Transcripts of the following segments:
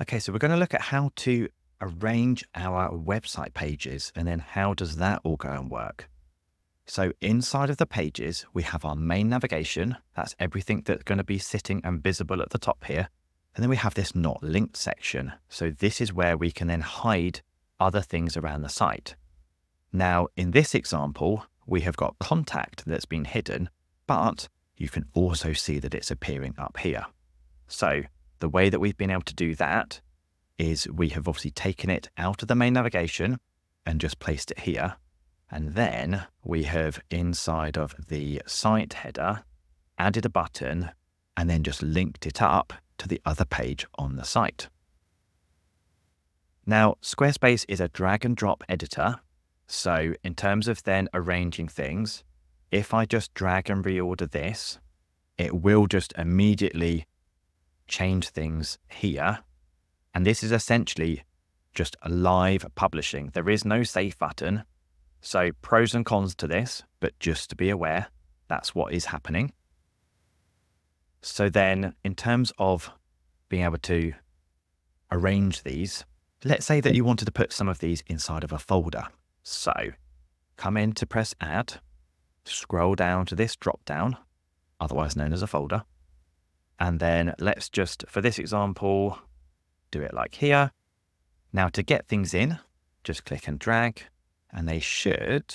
Okay, so we're going to look at how to arrange our website pages and then how does that all go and work. So inside of the pages, we have our main navigation. That's everything that's going to be sitting and visible at the top here. And then we have this not linked section. So this is where we can then hide other things around the site. Now, in this example, we have got contact that's been hidden, but you can also see that it's appearing up here. So the way that we've been able to do that is we have obviously taken it out of the main navigation and just placed it here. And then we have inside of the site header, added a button and then just linked it up to the other page on the site. Now, Squarespace is a drag and drop editor. So in terms of then arranging things, if I just drag and reorder this, it will just immediately change things here. And this is essentially just a live publishing. There is no save button. So pros and cons to this, but just to be aware, that's what is happening. So then in terms of being able to arrange these, let's say that you wanted to put some of these inside of a folder. So come in to press add, scroll down to this drop down, otherwise known as a folder. And then let's just, for this example, do it like here. Now to get things in, just click and drag, and they should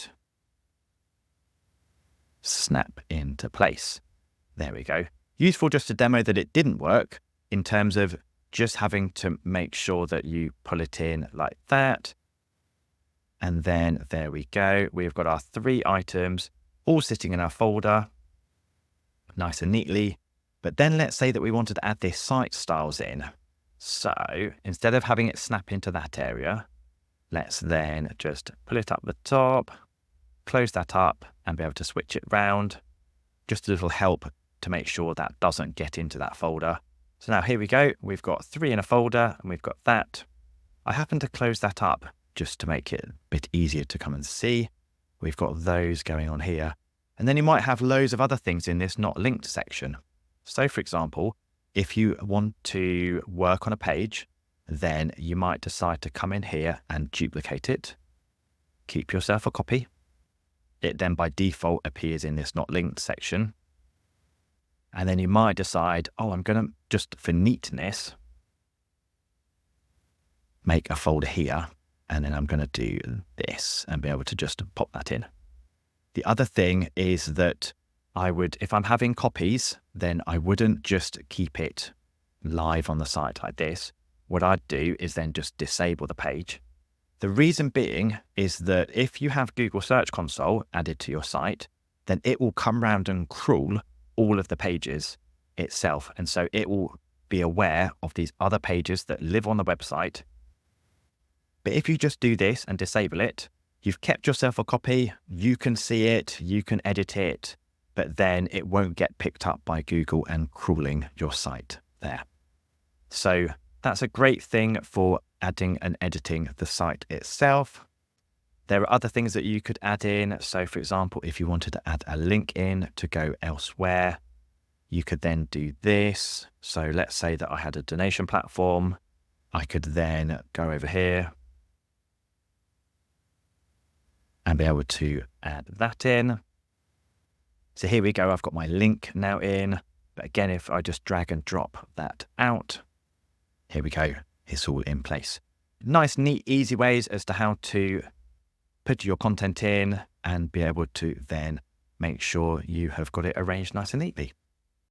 snap into place. There we go. Useful just to demo that it didn't work in terms of just having to make sure that you pull it in like that. And then there we go. We've got our 3 items all sitting in our folder, nice and neatly. But then let's say that we wanted to add this site styles in. So instead of having it snap into that area, let's then just pull it up the top, close that up and be able to switch it round. Just a little help to make sure that doesn't get into that folder. So now here we go. We've got 3 in a folder and we've got that. I happen to close that up just to make it a bit easier to come and see. We've got those going on here. And then you might have loads of other things in this not linked section. So for example, if you want to work on a page, then you might decide to come in here and duplicate it. Keep yourself a copy. It then by default appears in this not linked section. And then you might decide, oh, I'm going to just for neatness, make a folder here. And then I'm going to do this and be able to just pop that in. The other thing is that I would, if I'm having copies, then I wouldn't just keep it live on the site like this. What I'd do is then just disable the page. The reason being is that if you have Google Search Console added to your site, then it will come round and crawl all of the pages itself. And so it will be aware of these other pages that live on the website. But if you just do this and disable it, you've kept yourself a copy, you can see it, you can edit it, but then it won't get picked up by Google and crawling your site there. So that's a great thing for adding and editing the site itself. There are other things that you could add in. So for example, if you wanted to add a link in to go elsewhere, you could then do this. So let's say that I had a donation platform. I could then go over here and be able to add that in. So here we go. I've got my link now in. But again, if I just drag and drop that out, here we go. It's all in place. Nice, neat, easy ways as to how to put your content in and be able to then make sure you have got it arranged nice and neatly.